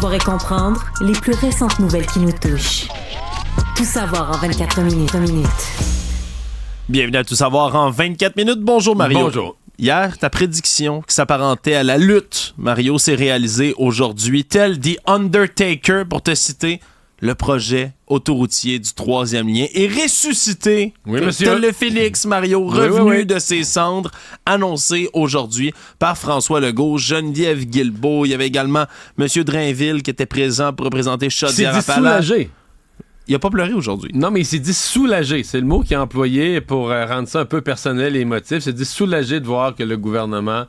Savoir et comprendre les plus récentes nouvelles qui nous touchent. Tout savoir en 24 minutes. Bienvenue à Tout savoir en 24 minutes. Bonjour Mario. Bonjour. Hier, ta prédiction qui s'apparentait à la lutte, Mario, s'est réalisée aujourd'hui. Tel The Undertaker, pour te citer, le projet autoroutier du troisième lien est ressuscité. Oui, monsieur. Tel le Phénix, Mario, revenu de ses cendres, annoncé aujourd'hui par François Legault, Geneviève Guilbeault. Il y avait également M. Drainville qui était présent pour représenter Chaudière-Appalaches. Soulagé. Il a pas pleuré aujourd'hui. Non, mais il s'est dit soulagé. C'est le mot qu'il a employé pour rendre ça un peu personnel et émotif. Il s'est dit soulagé de voir que le gouvernement...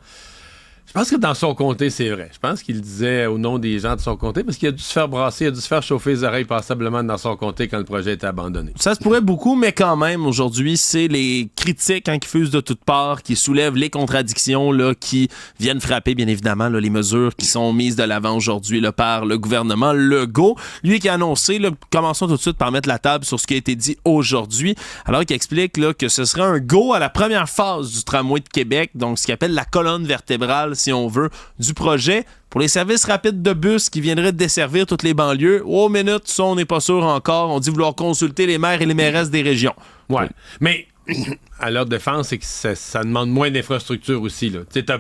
Je pense que dans son comté, c'est vrai. Je pense qu'il le disait au nom des gens de son comté parce qu'il a dû se faire brasser, il a dû se faire chauffer les oreilles passablement dans son comté quand le projet était abandonné. Ça se pourrait beaucoup, mais quand même, aujourd'hui, c'est les critiques qui fusent de toutes parts, qui soulèvent les contradictions là, qui viennent frapper, bien évidemment, là, les mesures qui sont mises de l'avant aujourd'hui là, par le gouvernement Legault. Lui qui a annoncé, là, commençons tout de suite par mettre la table sur ce qui a été dit aujourd'hui, alors qu'il explique là, que ce serait un go à la première phase du tramway de Québec, donc ce qu'il appelle la colonne vertébrale, si on veut, du projet pour les services rapides de bus qui viendraient desservir toutes les banlieues. Oh, minute, ça, on n'est pas sûr encore. On dit vouloir consulter les maires et les mairesses des régions. Ouais. Mais à leur défense, c'est que ça demande moins d'infrastructures aussi. Tu sais, t'as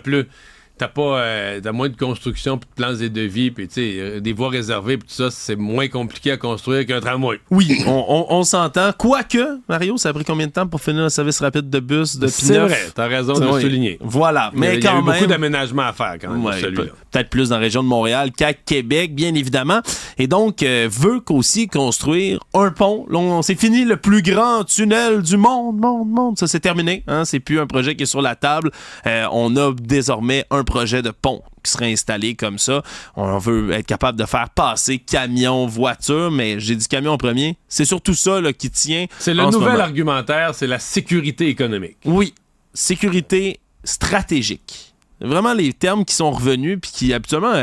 moins de construction, puis de plans et devis, puis des voies réservées, puis tout ça, c'est moins compliqué à construire qu'un tramway. Oui, on s'entend. Quoique, Mario, ça a pris combien de temps pour finir un service rapide de bus de C'est P9? vrai, t'as raison de le souligner. Voilà, mais il y a quand eu même... beaucoup d'aménagements à faire, quand même, Ouais, celui-là. peut-être plus dans la région de Montréal qu'à Québec, bien évidemment. Et donc, veut aussi construire un pont. Là, c'est fini le plus grand tunnel du monde. Ça, c'est terminé. Hein? C'est plus un projet qui est sur la table. On a désormais un projet de pont qui serait installé comme ça. On veut être capable de faire passer camions, voitures, mais j'ai dit camion en premier. C'est surtout ça là, qui tient. C'est le nouvel argumentaire, c'est la sécurité économique. Oui, sécurité stratégique. Vraiment les termes qui sont revenus puis qui habituellement...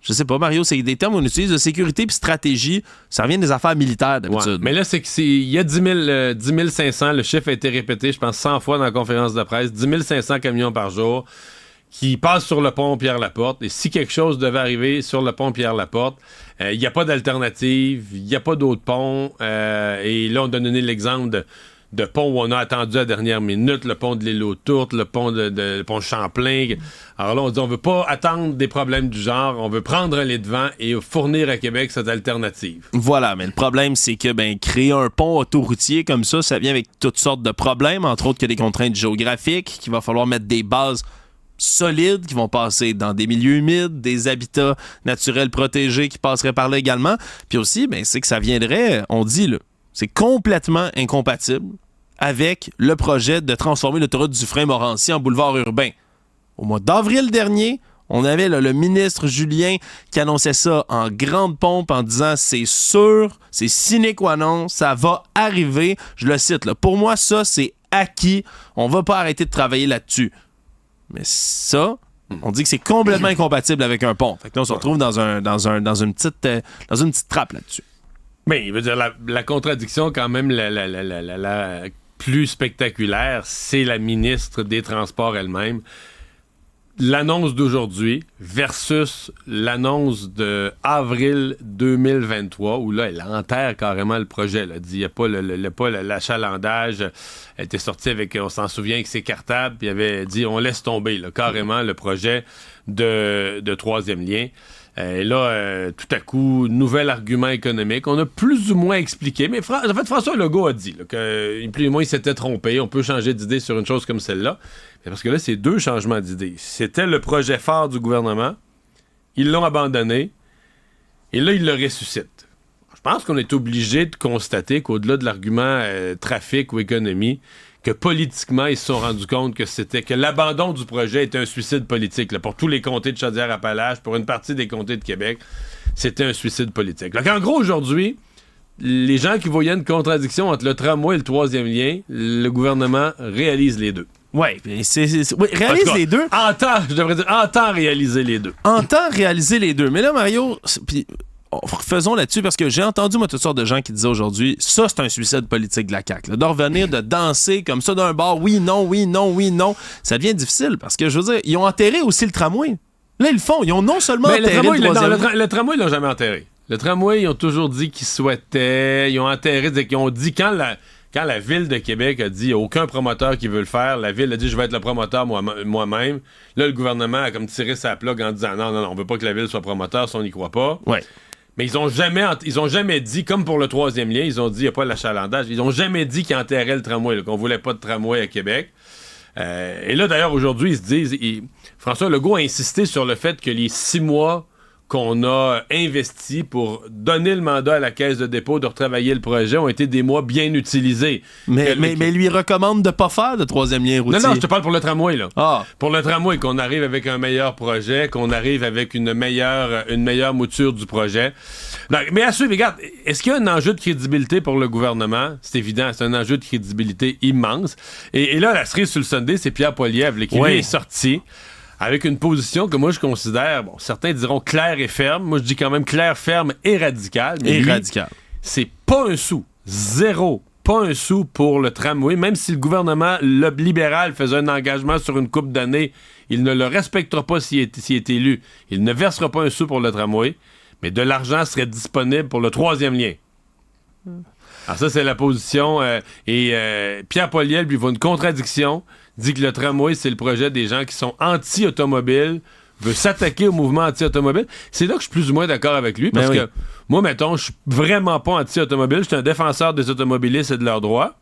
je sais pas, Mario, c'est des termes qu'on utilise de sécurité puis stratégie. Ça revient des affaires militaires, d'habitude. Ouais, mais là, il y a 10 500, le chiffre a été répété, je pense, 100 fois dans la conférence de presse, 10 500 camions par jour qui passent sur le pont Pierre-Laporte. Et si quelque chose devait arriver sur le pont Pierre-Laporte, il n'y a pas d'alternative, il n'y a pas d'autre pont. Et là, on a donné l'exemple de ponts où on a attendu à la dernière minute, le pont de l'île aux Tourtes, le pont le pont Champlain. Alors là, on dit on veut pas attendre des problèmes du genre, on veut prendre les devants et fournir à Québec cette alternative. Voilà, mais le problème, c'est que créer un pont autoroutier comme ça vient avec toutes sortes de problèmes, entre autres que des contraintes géographiques, qu'il va falloir mettre des bases solides qui vont passer dans des milieux humides, des habitats naturels protégés qui passeraient par là également. Puis aussi, c'est que ça viendrait, on dit, là, c'est complètement incompatible avec le projet de transformer l'autoroute Dufresne-Morancy en boulevard urbain. Au mois d'avril dernier, on avait le ministre Julien qui annonçait ça en grande pompe en disant c'est sûr, c'est sine qua non, ça va arriver. Je le cite, là, pour moi, ça, c'est acquis. On va pas arrêter de travailler là-dessus. Mais ça, on dit que c'est complètement incompatible avec un pont. Fait que là, on se retrouve dans une petite trappe là-dessus. Mais il veut dire la contradiction quand même la plus spectaculaire, c'est la ministre des Transports elle-même. L'annonce d'aujourd'hui versus l'annonce de avril 2023 où là, elle enterre carrément le projet. Elle dit il n'y a pas l'achalandage. Elle était sortie avec, on s'en souvient, avec ses cartables, puis elle avait dit on laisse tomber là, carrément le projet de troisième lien. Et là, tout à coup, nouvel argument économique. On a plus ou moins expliqué, mais en fait, François Legault a dit là, que plus ou moins il s'était trompé. On peut changer d'idée sur une chose comme celle-là. Mais parce que là, c'est deux changements d'idée. C'était le projet phare du gouvernement. Ils l'ont abandonné. Et là, ils le ressuscitent. Je pense qu'on est obligé de constater qu'au-delà de l'argument trafic ou économie, que politiquement, ils se sont rendus compte que l'abandon du projet était un suicide politique. Là, pour tous les comtés de Chaudière-Appalaches, pour une partie des comtés de Québec, c'était un suicide politique. Donc, en gros, aujourd'hui, les gens qui voyaient une contradiction entre le tramway et le troisième lien, le gouvernement réalise les deux. Oui, réalise les deux. Entend réaliser les deux. Entend réaliser les deux. Mais là, Mario, faisons là-dessus, parce que j'ai entendu, moi, toutes sortes de gens qui disaient aujourd'hui, ça, c'est un suicide politique de la CAQ. Là, de revenir, de danser comme ça d'un bar, oui, non, ça devient difficile, parce que, je veux dire, ils ont enterré aussi le tramway. Là, ils le font. Ils ont non seulement enterré le troisième... Le tramway, ils l'ont jamais enterré. Le tramway, ils ont toujours dit qu'ils souhaitaient. Ils ont enterré, ils ont dit quand la Ville de Québec a dit il n'y a aucun promoteur qui veut le faire, la Ville a dit je vais être le promoteur moi-même. Là, le gouvernement a comme tiré sa plug en disant non, on veut pas que la Ville soit promoteur si on n'y croit pas. Ouais. Mais ils ont jamais dit, comme pour le troisième lien, ils ont dit il n'y a pas l'achalandage. Ils ont jamais dit qu'ils enterraient le tramway, là, qu'on voulait pas de tramway à Québec. Et là, d'ailleurs, aujourd'hui, ils se disent... François Legault a insisté sur le fait que les 6 mois qu'on a investis pour donner le mandat à la Caisse de dépôt de retravailler le projet ont été des mois bien utilisés. Mais lui recommande de pas faire de troisième lien routier. Non, je te parle pour le tramway, là. Ah. Pour le tramway, qu'on arrive avec un meilleur projet, qu'on arrive avec une meilleure mouture du projet. Donc, mais à suivre, regarde, est-ce qu'il y a un enjeu de crédibilité pour le gouvernement? C'est évident, c'est un enjeu de crédibilité immense. Et là, la cerise sur le Sunday, c'est Pierre Poilievre, qui lui est sorti avec une position que moi je considère, bon, certains diront claire et ferme. Moi je dis quand même claire, ferme et radicale. Mais lui, c'est pas un sou. Zéro. Pas un sou pour le tramway. Même si le gouvernement libéral faisait un engagement sur une couple d'années, il ne le respectera pas s'il est élu. Il ne versera pas un sou pour le tramway. Mais de l'argent serait disponible pour le troisième lien. Alors ça, c'est la position. Pierre Poilievre lui voit une contradiction. Dit que le tramway, c'est le projet des gens qui sont anti-automobiles, veut s'attaquer au mouvement anti-automobile. C'est là que je suis plus ou moins d'accord avec lui, parce que moi, mettons, je suis vraiment pas anti-automobile. Je suis un défenseur des automobilistes et de leurs droits.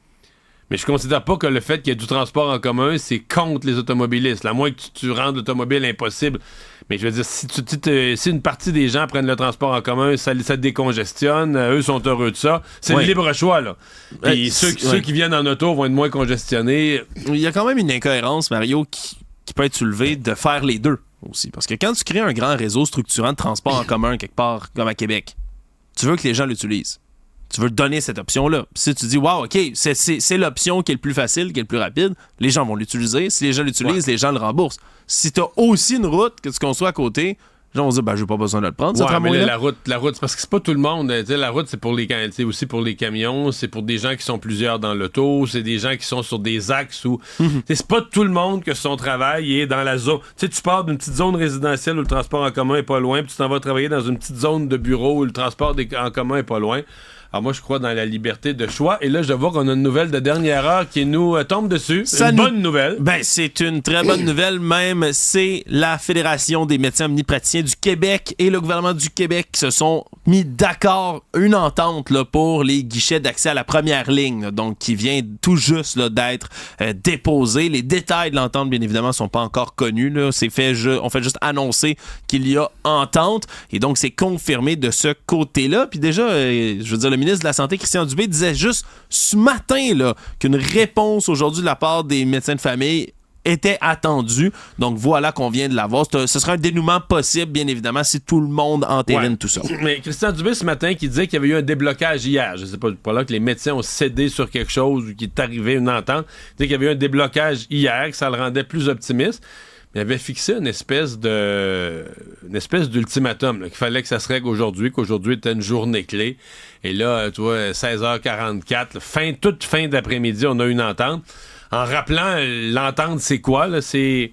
Mais je considère pas que le fait qu'il y ait du transport en commun, c'est contre les automobilistes. À moins que tu rendes l'automobile impossible. Mais je veux dire, si une partie des gens prennent le transport en commun, ça décongestionne, eux sont heureux de ça. C'est le libre choix, là. Et ceux qui viennent en auto vont être moins congestionnés. Il y a quand même une incohérence, Mario, qui peut être soulevée de faire les deux aussi. Parce que quand tu crées un grand réseau structurant de transport en commun quelque part, comme à Québec, tu veux que les gens l'utilisent. Tu veux donner cette option-là. Puis si tu dis, wow, OK, c'est l'option qui est le plus facile, qui est le plus rapide, les gens vont l'utiliser. Si les gens l'utilisent, les gens le remboursent. Si tu as aussi une route que tu construis à côté, les gens vont se dire, j'ai pas besoin de le prendre. Mais la route, c'est parce que c'est pas tout le monde. La route, c'est aussi pour les camions, c'est pour des gens qui sont plusieurs dans l'auto, c'est des gens qui sont sur des axes où. C'est pas tout le monde que son travail est dans la zone. Tu pars d'une petite zone résidentielle où le transport en commun est pas loin, puis tu t'en vas travailler dans une petite zone de bureau où le transport en commun est pas loin. Alors moi, je crois dans la liberté de choix. Et là, je vois qu'on a une nouvelle de dernière heure qui nous tombe dessus. Bonne nouvelle. Ben, c'est une très bonne nouvelle même. C'est la Fédération des médecins omnipraticiens du Québec et le gouvernement du Québec qui se sont mis d'accord, une entente là, pour les guichets d'accès à la première ligne, là, donc qui vient tout juste là, d'être déposé. Les détails de l'entente, bien évidemment, sont pas encore connus. Là. On fait juste annoncer qu'il y a entente. Et donc, c'est confirmé de ce côté-là. Puis déjà, je veux dire, le ministre de la Santé, Christian Dubé, disait juste ce matin là, qu'une réponse aujourd'hui de la part des médecins de famille était attendue. Donc voilà qu'on vient de l'avoir. Ce sera un dénouement possible, bien évidemment, si tout le monde entérine tout ça. Mais Christian Dubé, ce matin, qui disait qu'il y avait eu un déblocage hier. Je sais pas là que les médecins ont cédé sur quelque chose ou qu'il est arrivé une entente. Il disait qu'il y avait eu un déblocage hier, que ça le rendait plus optimiste. Il avait fixé une espèce d'ultimatum, qu'il fallait que ça se règle aujourd'hui, qu'aujourd'hui était une journée clé. Et là, tu vois, 16h44, toute fin d'après-midi, on a une entente. En rappelant, l'entente, c'est quoi? Là? C'est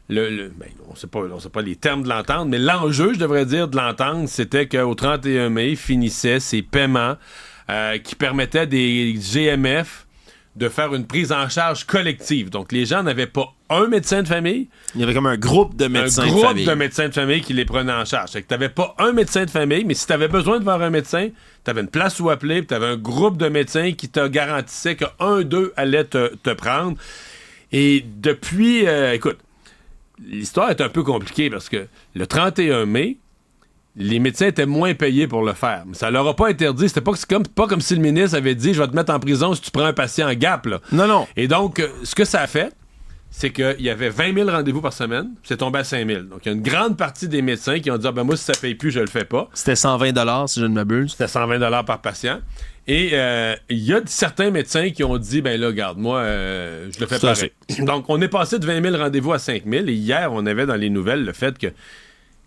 on sait pas les termes de l'entente, mais l'enjeu, je devrais dire, de l'entente, c'était qu'au 31 mai, finissaient ces paiements qui permettaient des GMF de faire une prise en charge collective. Donc, les gens n'avaient pas un médecin de famille. Il y avait comme un groupe de médecins de famille. Un groupe de médecins de famille qui les prenaient en charge. C'est que tu n'avais pas un médecin de famille, mais si tu avais besoin de voir un médecin, tu avais une place où appeler, puis tu avais un groupe de médecins qui te garantissait qu'un d'eux allait te prendre. Et depuis... écoute, l'histoire est un peu compliquée parce que le 31 mai, les médecins étaient moins payés pour le faire. Mais ça leur a pas interdit. C'était pas comme si le ministre avait dit « Je vais te mettre en prison si tu prends un patient en gap. » Non. Et donc, ce que ça a fait, c'est qu'il y avait 20 000 rendez-vous par semaine, puis c'est tombé à 5 000. Donc, il y a une grande partie des médecins qui ont dit « moi, si ça paye plus, je le fais pas. » C'était 120 si je ne m'abuse. C'était 120 par patient. Et il y a certains médecins qui ont dit « là, regarde, moi, je le fais pareil. » Donc, on est passé de 20 000 rendez-vous à 5 000. Et hier, on avait dans les nouvelles le fait que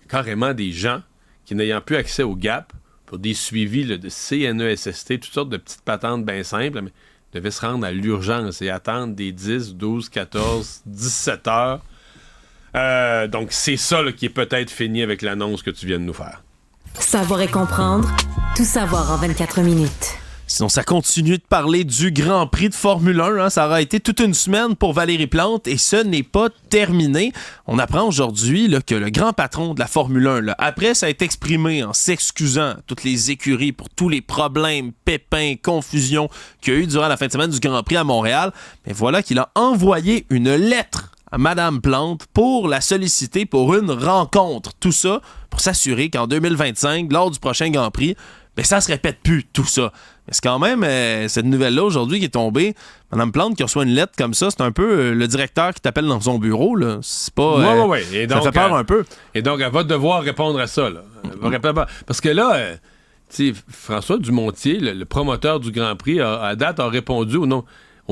carrément des gens qui n'ayant plus accès au GAP pour des suivis là, de CNESST, toutes sortes de petites patentes bien simples, mais devaient se rendre à l'urgence et attendre des 10, 12, 14, 17 heures Donc, c'est ça là, qui est peut-être fini avec l'annonce que tu viens de nous faire. Savoir et comprendre, tout savoir en 24 minutes. Sinon, ça continue de parler du Grand Prix de Formule 1. Hein. Ça aura été toute une semaine pour Valérie Plante et ce n'est pas terminé. On apprend aujourd'hui là, que le grand patron de la Formule 1, là, après s'être exprimé en s'excusant à toutes les écuries pour tous les problèmes, pépins, confusions qu'il y a eu durant la fin de semaine du Grand Prix à Montréal, mais voilà qu'il a envoyé une lettre à Madame Plante pour la solliciter pour une rencontre. Tout ça pour s'assurer qu'en 2025, lors du prochain Grand Prix, ben ça se répète plus, tout ça. Mais c'est quand même cette nouvelle-là aujourd'hui qui est tombée. Mme Plante qui reçoit une lettre comme ça, c'est un peu le directeur qui t'appelle dans son bureau. Là. C'est pas. Oui. Ça fait peur un peu. Et donc, elle va devoir répondre à ça. Là. Parce que là, François Dumontier, le promoteur du Grand Prix, à date, a répondu au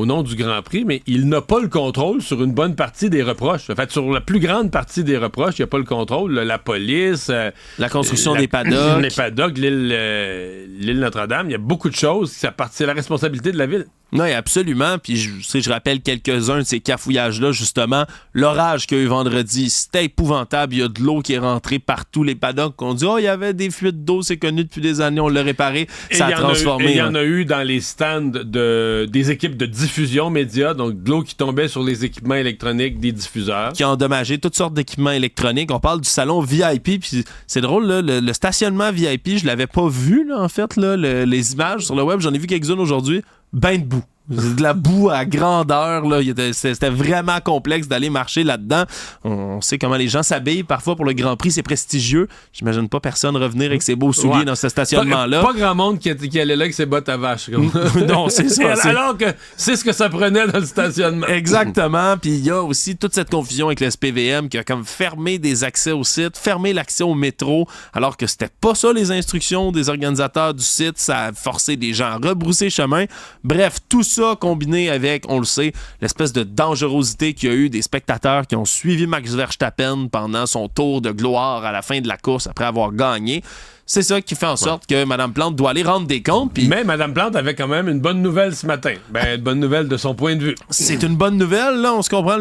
nom du Grand Prix, mais il n'a pas le contrôle sur une bonne partie des reproches. En fait, sur la plus grande partie des reproches, il n'y a pas le contrôle. La police... la construction des paddocks. Les paddocks, l'île Notre-Dame, il y a beaucoup de choses. C'est la responsabilité de la ville. Oui, absolument. Puis je rappelle quelques-uns de ces cafouillages-là, justement. L'orage qu'il y a eu vendredi, c'était épouvantable. Il y a de l'eau qui est rentrée partout. Les paddocks, on dit « Oh, il y avait des fuites d'eau, c'est connu depuis des années, on l'a réparé. » Ça a transformé. Et il y en a eu dans les stands des équipes de diffusion média, donc de l'eau qui tombait sur les équipements électroniques des diffuseurs. Qui a endommagé toutes sortes d'équipements électroniques. On parle du salon VIP, puis c'est drôle, là, le stationnement VIP, je l'avais pas vu, là, en fait, là, les images sur le web, j'en ai vu quelques-unes aujourd'hui. Ben de boue. De la boue à grandeur. Là. C'était vraiment complexe d'aller marcher là-dedans. On sait comment les gens s'habillent. Parfois, pour le Grand Prix, c'est prestigieux. J'imagine pas personne revenir avec ses beaux souliers dans ce stationnement-là. Pas grand monde qui allait là avec ses bottes à vache. Non, c'est ça. Alors que c'est ce que ça prenait dans le stationnement. Exactement. Puis il y a aussi toute cette confusion avec le SPVM qui a comme fermé des accès au site, fermé l'accès au métro, alors que c'était pas ça les instructions des organisateurs du site. Ça a forcé des gens à rebrousser chemin. Bref, tout ça combiné avec, on le sait, l'espèce de dangerosité qu'il y a eu des spectateurs qui ont suivi Max Verstappen pendant son tour de gloire à la fin de la course après avoir gagné. C'est ça qui fait en sorte que Mme Plante doit aller rendre des comptes. Mais Mme Plante avait quand même une bonne nouvelle ce matin. Une bonne nouvelle de son point de vue. C'est une bonne nouvelle, là, on se comprend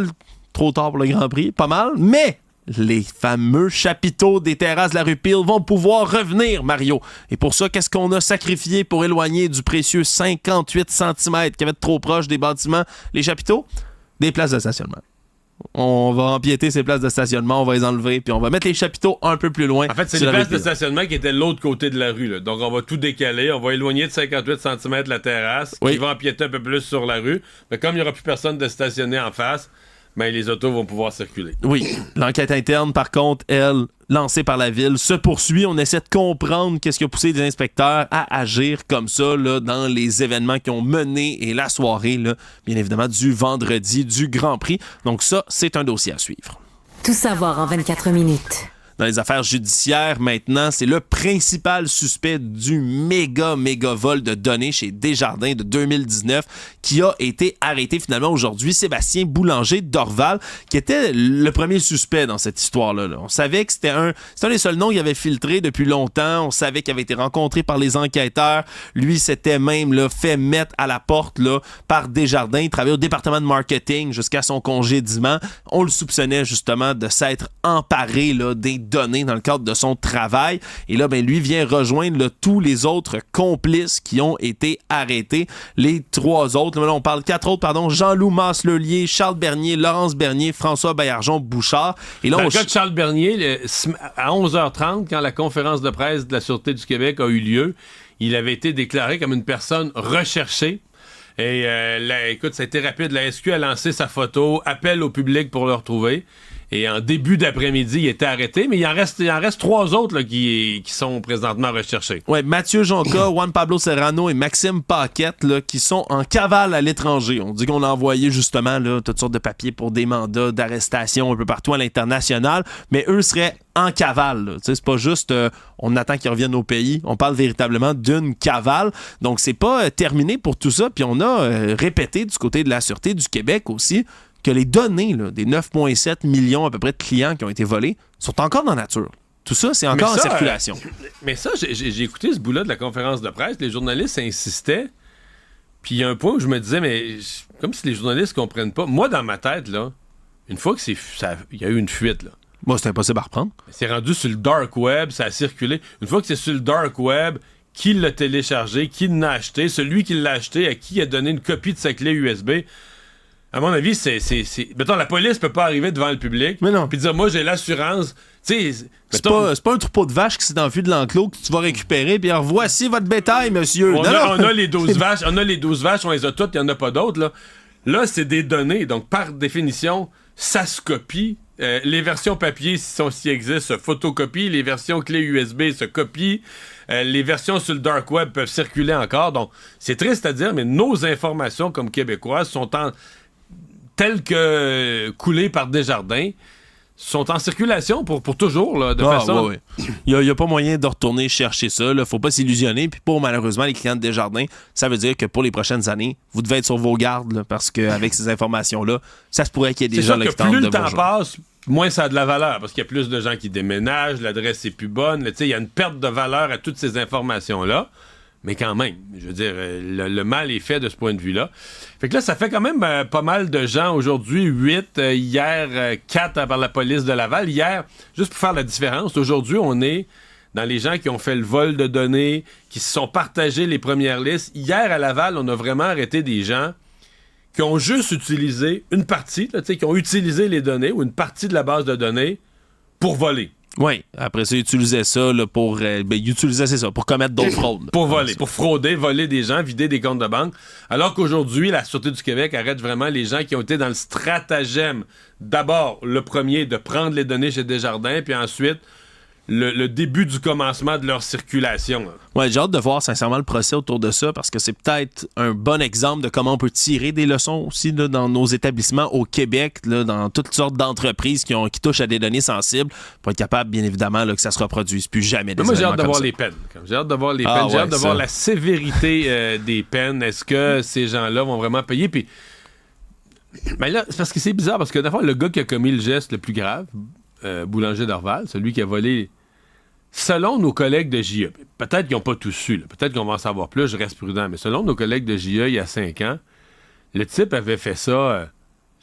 trop tard pour le Grand Prix, pas mal, mais les fameux chapiteaux des terrasses de la rue Peel vont pouvoir revenir, Mario. Et pour ça, qu'est-ce qu'on a sacrifié pour éloigner du précieux 58 cm qui avait trop proche des bâtiments, les chapiteaux? Des places de stationnement. On va empiéter ces places de stationnement, on va les enlever, puis on va mettre les chapiteaux un peu plus loin. En fait, c'est les places de stationnement qui étaient de l'autre côté de la rue. Là. Donc, on va tout décaler, on va éloigner de 58 cm la terrasse, qui va empiéter un peu plus sur la rue. Mais comme il n'y aura plus personne de stationner en face, les autos vont pouvoir circuler. Oui. L'enquête interne, par contre, elle, lancée par la ville, se poursuit. On essaie de comprendre qu'est-ce qui a poussé les inspecteurs à agir comme ça là, dans les événements qui ont mené et la soirée, là, bien évidemment, du vendredi du Grand Prix. Donc ça, c'est un dossier à suivre. Tout savoir en 24 minutes. Dans les affaires judiciaires, maintenant, c'est le principal suspect du méga vol de données chez Desjardins de 2019 qui a été arrêté finalement aujourd'hui. Sébastien Boulanger d'Orval, qui était le premier suspect dans cette histoire-là. Là. On savait que c'était un des seuls noms qui avait filtré depuis longtemps. On savait qu'il avait été rencontré par les enquêteurs. Lui, s'était même là, fait mettre à la porte là, par Desjardins. Il travaillait au département de marketing jusqu'à son congédiement. On le soupçonnait justement de s'être emparé là, des données dans le cadre de son travail. Et là, lui vient rejoindre là, tous les autres complices qui ont été arrêtés. Les trois autres, là, on parle quatre autres, pardon, Jean-Loup Masse-Lelier, Charles Bernier, Laurence Bernier, François Baillargeon-Bouchard. Et là, dans le cas de Charles Bernier, à 11h30, quand la conférence de presse de la Sûreté du Québec a eu lieu, il avait été déclaré comme une personne recherchée. Et écoute, ça a été rapide. La SQ a lancé sa photo, appel au public pour le retrouver. Et en début d'après-midi, il était arrêté, mais il en reste trois autres là, qui sont présentement recherchés. Oui, Mathieu Jonca, Juan Pablo Serrano et Maxime Paquette là, qui sont en cavale à l'étranger. On dit qu'on a envoyé justement là, toutes sortes de papiers pour des mandats d'arrestation un peu partout à l'international, mais eux seraient en cavale. C'est pas juste on attend qu'ils reviennent au pays. On parle véritablement d'une cavale. Donc, c'est pas terminé pour tout ça. Puis on a répété du côté de la Sûreté du Québec aussi que les données là, des 9,7 millions à peu près de clients qui ont été volés sont encore dans la nature. Tout ça, c'est encore en circulation. Mais ça, j'ai écouté ce bout-là de la conférence de presse. Les journalistes insistaient. Puis il y a un point où je me disais, mais comme si les journalistes comprennent pas. Moi, dans ma tête, là, une fois que il y a eu une fuite, là. Moi, c'est impossible à reprendre. C'est rendu sur le dark web, ça a circulé. Une fois que c'est sur le dark web, qui l'a téléchargé, qui l'a acheté, celui qui l'a acheté, à qui il a donné une copie de sa clé USB. À mon avis, mettons, la police peut pas arriver devant le public puis dire, moi, j'ai l'assurance. C'est pas un troupeau de vaches qui s'est enfui de l'enclos que tu vas récupérer, puis alors, voici votre bétail, monsieur. On a les 12 vaches, on les a toutes, il n'y en a pas d'autres. Là, c'est des données, donc par définition, ça se copie. Les versions papier, s'il existe, se photocopient. Les versions clés USB se copient. Les versions sur le dark web peuvent circuler encore. Donc, c'est triste à dire, mais nos informations comme Québécois sont telles que coulées par Desjardins, sont en circulation pour toujours, là, de façon... Ouais. Il n'y a pas moyen de retourner chercher ça. Il ne faut pas s'illusionner. Puis pour, malheureusement, les clients de Desjardins, ça veut dire que pour les prochaines années, vous devez être sur vos gardes, là, parce qu'avec ces informations-là, ça se pourrait qu'il y ait des gens qui tentent de vous rejoindre. Plus le temps passe, moins ça a de la valeur, parce qu'il y a plus de gens qui déménagent, l'adresse est plus bonne. Il y a une perte de valeur à toutes ces informations-là. Mais quand même, je veux dire, le mal est fait de ce point de vue-là. Fait que là, ça fait quand même pas mal de gens aujourd'hui, 8, hier 4 par la police de Laval. Hier, juste pour faire la différence, aujourd'hui, on est dans les gens qui ont fait le vol de données, qui se sont partagés les premières listes. Hier, à Laval, on a vraiment arrêté des gens qui ont juste utilisé une partie, là, qui ont utilisé les données ou une partie de la base de données pour voler. Oui, après ça, ils utilisaient ça là, pour commettre d'autres fraudes. Pour voler, pour frauder, voler des gens, vider des comptes de banque. Alors qu'aujourd'hui, la Sûreté du Québec arrête vraiment les gens qui ont été dans le stratagème. D'abord, le premier, de prendre les données chez Desjardins, puis ensuite, le début du commencement de leur circulation. Ouais, j'ai hâte de voir sincèrement le procès autour de ça parce que c'est peut-être un bon exemple de comment on peut tirer des leçons aussi là, dans nos établissements au Québec, là, dans toutes sortes d'entreprises qui touchent à des données sensibles pour être capable, bien évidemment, là, que ça se reproduise plus jamais. Moi, j'ai hâte de voir les peines. J'ai hâte de voir les peines. J'ai hâte de voir la sévérité des peines. Est-ce que ces gens-là vont vraiment payer? Puis, ben là, c'est parce que c'est bizarre parce que d'abord, le gars qui a commis le geste le plus grave, Boulanger d'Orval, celui qui a volé. Selon nos collègues de JE, peut-être qu'ils n'ont pas tous su, là, peut-être qu'on va en savoir plus, je reste prudent, mais selon nos collègues de JE, il y a 5 ans, le type avait fait ça,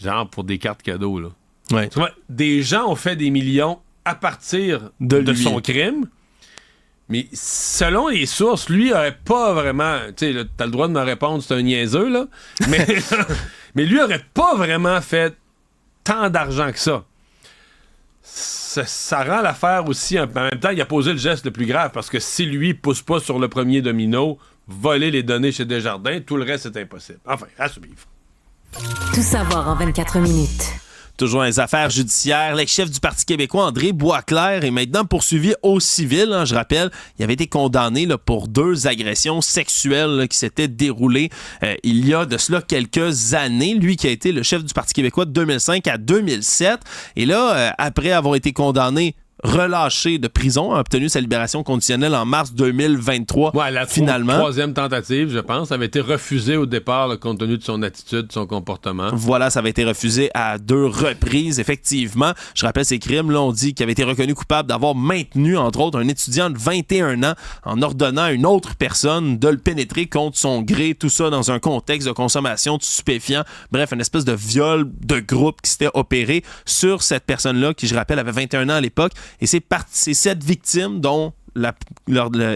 genre pour des cartes cadeaux. Là. Ouais. Tu vois, des gens ont fait des millions à partir de son crime, mais selon les sources, lui aurait pas vraiment... Tu sais, t'as le droit de me répondre, c'est un niaiseux, là, mais lui aurait pas vraiment fait tant d'argent que ça. Ça rend l'affaire aussi... En même temps, il a posé le geste le plus grave, parce que si lui pousse pas sur le premier domino, voler les données chez Desjardins, tout le reste, c'est impossible. Enfin, à suivre. Tout savoir en 24 minutes. Toujours dans les affaires judiciaires, l'ex-chef du Parti québécois, André Boisclair, est maintenant poursuivi au civil. Hein, je rappelle, il avait été condamné là, pour 2 agressions sexuelles là, qui s'étaient déroulées il y a de cela quelques années. Lui qui a été le chef du Parti québécois de 2005 à 2007. Et là, après avoir été condamné, relâché de prison, a obtenu sa libération conditionnelle en mars 2023. Ouais, la finalement. Troisième tentative, je pense, avait été refusée au départ là, compte tenu de son attitude, de son comportement. Voilà, ça avait été refusé à 2 reprises, effectivement. Je rappelle ces crimes, là, on dit qu'il avait été reconnu coupable d'avoir maintenu, entre autres, un étudiant de 21 ans en ordonnant à une autre personne de le pénétrer contre son gré, tout ça dans un contexte de consommation de stupéfiants. Bref, une espèce de viol de groupe qui s'était opéré sur cette personne-là, qui, je rappelle, avait 21 ans à l'époque. Et c'est 7 victimes dont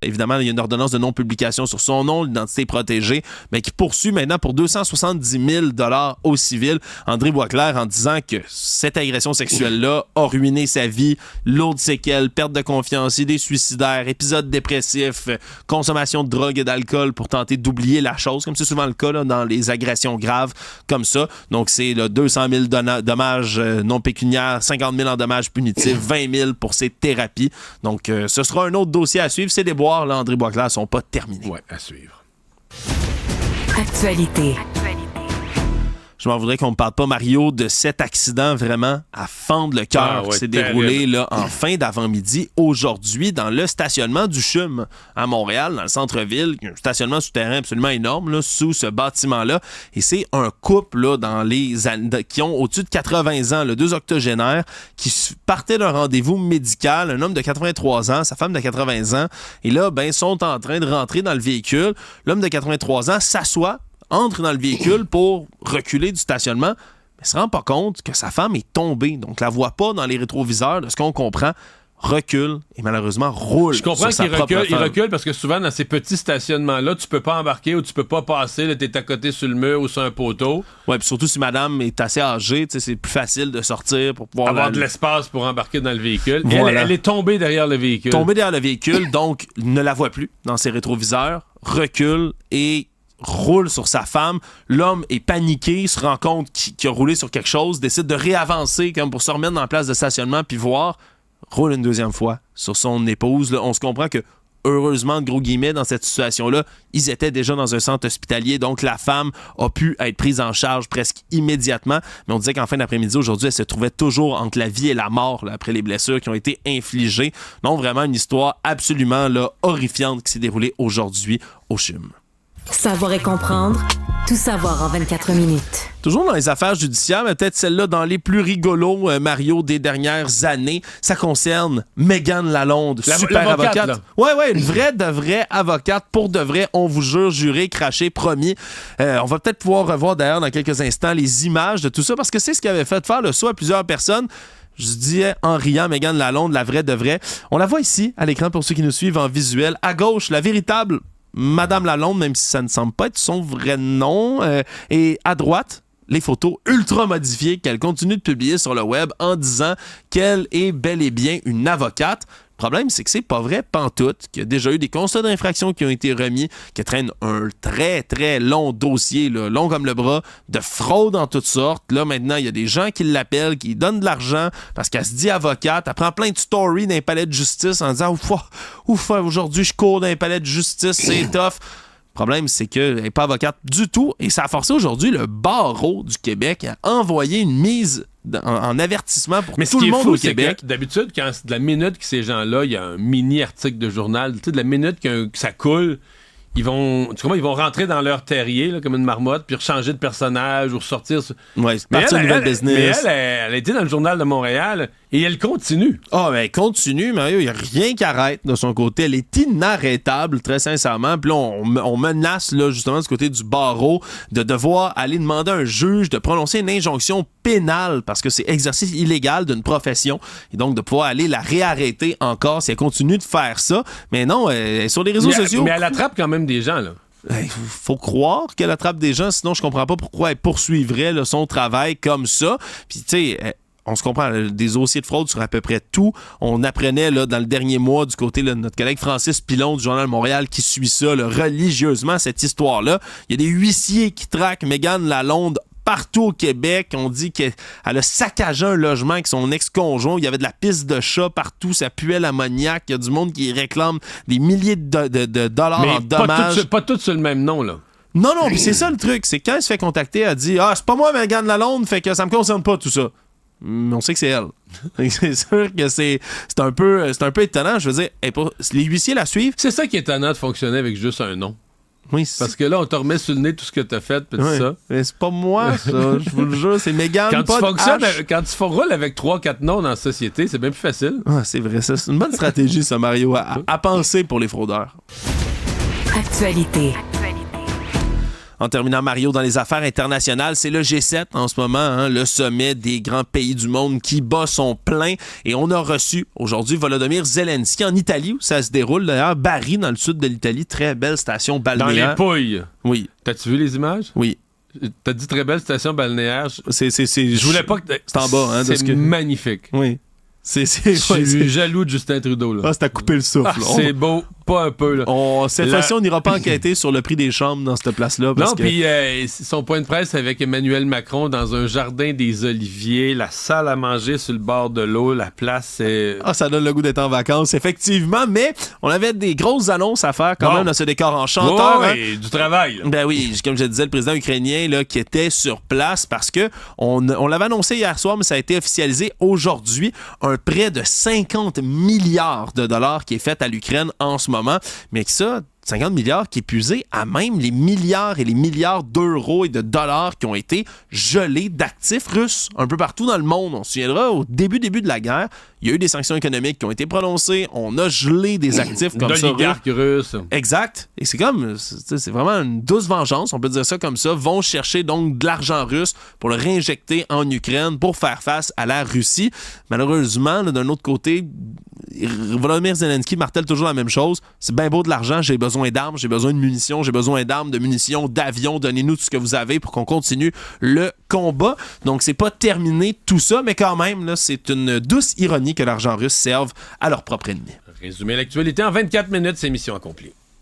évidemment, il y a une ordonnance de non-publication sur son nom, l'identité est protégée, mais qui poursuit maintenant pour 270 000 $ au civil André Boisclair en disant que cette agression sexuelle-là a ruiné sa vie, lourde séquelles, perte de confiance, idées suicidaires, épisodes dépressifs, consommation de drogue et d'alcool pour tenter d'oublier la chose, comme c'est souvent le cas là, dans les agressions graves comme ça. Donc, c'est là, 200 000 dommages non pécuniaires, 50 000 en dommages punitifs, 20 000 pour ses thérapies. Donc, ce sera un autre dossier à suivre. Ces déboires, là, André Boisclair, sont pas terminés. Ouais, à suivre. Actualité. Je m'en voudrais qu'on ne parle pas, Mario, de cet accident vraiment à fendre le cœur qui s'est déroulé là, en fin d'avant-midi aujourd'hui dans le stationnement du CHUM à Montréal, dans le centre-ville. Un stationnement souterrain absolument énorme là, sous ce bâtiment-là. Et c'est un couple là, qui ont au-dessus de 80 ans, là, 2 octogénaires, qui partaient d'un rendez-vous médical. Un homme de 83 ans, sa femme de 80 ans. Et là, sont en train de rentrer dans le véhicule. L'homme de 83 ans s'assoit, entre dans le véhicule pour reculer du stationnement. mais se rend pas compte que sa femme est tombée. Donc, la voit pas dans les rétroviseurs, de ce qu'on comprend, recule et malheureusement roule. Je comprends sur qu'il recule parce que souvent dans ces petits stationnements-là, tu peux pas embarquer ou tu peux pas passer, t'es à côté sur le mur ou sur un poteau. Ouais, puis surtout si madame est assez âgée, c'est plus facile de sortir pour pouvoir avoir de l'espace pour embarquer dans le véhicule. Voilà. Elle est tombée derrière le véhicule. Tombée derrière le véhicule, donc ne la voit plus dans ses rétroviseurs, recule et roule sur sa femme. L'homme est paniqué, se rend compte qu'il a roulé sur quelque chose, décide de réavancer comme pour se remettre dans la place de stationnement puis voir, roule une deuxième fois sur son épouse. Là, on se comprend que, heureusement, de gros guillemets, dans cette situation-là, ils étaient déjà dans un centre hospitalier, donc la femme a pu être prise en charge presque immédiatement. Mais on disait qu'en fin d'après-midi, aujourd'hui, elle se trouvait toujours entre la vie et la mort là, après les blessures qui ont été infligées. Donc, vraiment une histoire absolument là, horrifiante qui s'est déroulée aujourd'hui au CHUM. Savoir et comprendre, tout savoir en 24 minutes. Toujours dans les affaires judiciaires, mais peut-être celle-là dans les plus rigolos, Mario, des dernières années. Ça concerne Mégane Lalonde, super avocate. Ouais, une vraie de vraie avocate. Pour de vrai, on vous jure, juré, craché, promis. On va peut-être pouvoir revoir d'ailleurs dans quelques instants les images de tout ça, parce que c'est ce qui avait fait faire le saut à plusieurs personnes. Je disais en riant, Mégane Lalonde, la vraie de vraie. On la voit ici, à l'écran pour ceux qui nous suivent en visuel. À gauche, la véritable Madame Lalonde, même si ça ne semble pas être son vrai nom. Et à droite, les photos ultra modifiées qu'elle continue de publier sur le web en disant qu'elle est bel et bien une avocate. Le problème, c'est que c'est pas vrai pantoute, qu'il y a déjà eu des constats d'infraction qui ont été remis, qui traînent un très, très long dossier, là, long comme le bras, de fraude en toutes sortes. Là, maintenant, il y a des gens qui l'appellent, qui donnent de l'argent parce qu'elle se dit avocate. Elle prend plein de stories dans les palais de justice en disant « Ouf, aujourd'hui, je cours dans les palais de justice, c'est tough. » Le problème, c'est qu'elle n'est pas avocate du tout et ça a forcé aujourd'hui le barreau du Québec à envoyer une mise en avertissement pour tout le monde au Québec. Que, d'habitude, quand de la minute que ces gens-là, il y a un mini-article de journal, tu sais, de la minute que ça coule, ils vont rentrer dans leur terrier là, comme une marmotte, puis changer de personnage ou ressortir. Ouais, partir de nouvel business. Mais elle était dans le Journal de Montréal et elle continue. Ah, mais elle continue, Mario. Il n'y a rien qui arrête de son côté. Elle est inarrêtable, très sincèrement. Puis là, on menace, là, justement, du côté du barreau, de devoir aller demander à un juge de prononcer une injonction pénale parce que c'est exercice illégal d'une profession. Et donc, de pouvoir aller la réarrêter encore si elle continue de faire ça. Mais non, elle est sur les réseaux sociaux. Mais elle attrape quand même des gens, là. Il faut croire qu'elle attrape des gens, sinon je comprends pas pourquoi elle poursuivrait là, son travail comme ça. Puis tu sais, on se comprend, des dossiers de fraude sur à peu près tout. On apprenait là, dans le dernier mois du côté de notre collègue Francis Pilon du Journal de Montréal qui suit ça là, religieusement, cette histoire-là. Il y a des huissiers qui traquent Mégane Lalonde partout au Québec. On dit qu'elle a saccagé un logement avec son ex-conjoint. Il y avait de la pisse de chat partout. Ça puait l'ammoniaque. Il y a du monde qui réclame des milliers de dollars en dommages. Pas tous sur le même nom, là. Non, puis c'est ça le truc. C'est quand elle se fait contacter, elle dit « Ah, c'est pas moi, Mégane Lalonde, fait que ça me concerne pas tout ça. » Mais on sait que c'est elle. C'est sûr que c'est un peu étonnant. Je veux dire, les huissiers la suivent. C'est ça qui est étonnant de fonctionner avec juste un nom. Oui, parce que là, on te remet sur le nez tout ce que t'as fait, pis tout ça. Mais c'est pas moi, ça. Je vous le jure, c'est Mégane. Quand tu roules avec 3-4 noms dans la société, c'est bien plus facile. Ah, c'est vrai, ça. C'est une bonne stratégie, ça, Mario, à penser pour les fraudeurs. Actualité. En terminant, Mario, dans les affaires internationales, c'est le G7 en ce moment, hein, le sommet des grands pays du monde qui bat son plein. Et on a reçu aujourd'hui Volodymyr Zelensky en Italie, où ça se déroule. D'ailleurs, Bari, dans le sud de l'Italie, très belle station balnéaire. Dans les Pouilles. Oui. T'as-tu vu les images? Oui. T'as dit très belle station balnéaire. Je voulais pas que... C'est en bas, hein. C'est magnifique. Oui. Je suis jaloux de Justin Trudeau, là. Ah, c'est à couper le souffle. C'est beau, pas un peu, là. Cette fois-ci, on n'ira pas enquêter sur le prix des chambres dans cette place-là. Non, puis son point de presse avec Emmanuel Macron dans un jardin des Oliviers, la salle à manger sur le bord de l'eau, la place, c'est... Ah, ça donne le goût d'être en vacances, effectivement, mais on avait des grosses annonces à faire quand même dans ce décor enchanteur. Oui, du travail. Là. Ben oui, comme je disais, le président ukrainien là, qui était sur place parce que on l'avait annoncé hier soir, mais ça a été officialisé aujourd'hui, un prêt de 50 milliards de dollars qui est fait à l'Ukraine en ce moment, mais que ça, 50 milliards qui est puisé à même les milliards et les milliards d'euros et de dollars qui ont été gelés d'actifs russes un peu partout dans le monde. On se souviendra, au début de la guerre, il y a eu des sanctions économiques qui ont été prononcées. On a gelé des actifs comme ça. D'oligarques russes. Exact. Et c'est vraiment une douce vengeance, on peut dire ça comme ça. Vont chercher donc de l'argent russe pour le réinjecter en Ukraine pour faire face à la Russie. Malheureusement, là, d'un autre côté, Volodymyr Zelensky martèle toujours la même chose. C'est bien beau de l'argent, j'ai besoin d'armes, j'ai besoin de munitions, j'ai besoin d'armes, de munitions, d'avions. Donnez-nous tout ce que vous avez pour qu'on continue le combat. Donc, c'est pas terminé tout ça, mais quand même, là, c'est une douce ironie que l'argent russe serve à leur propre ennemi. Résumer l'actualité en 24 minutes, c'est mission accomplie.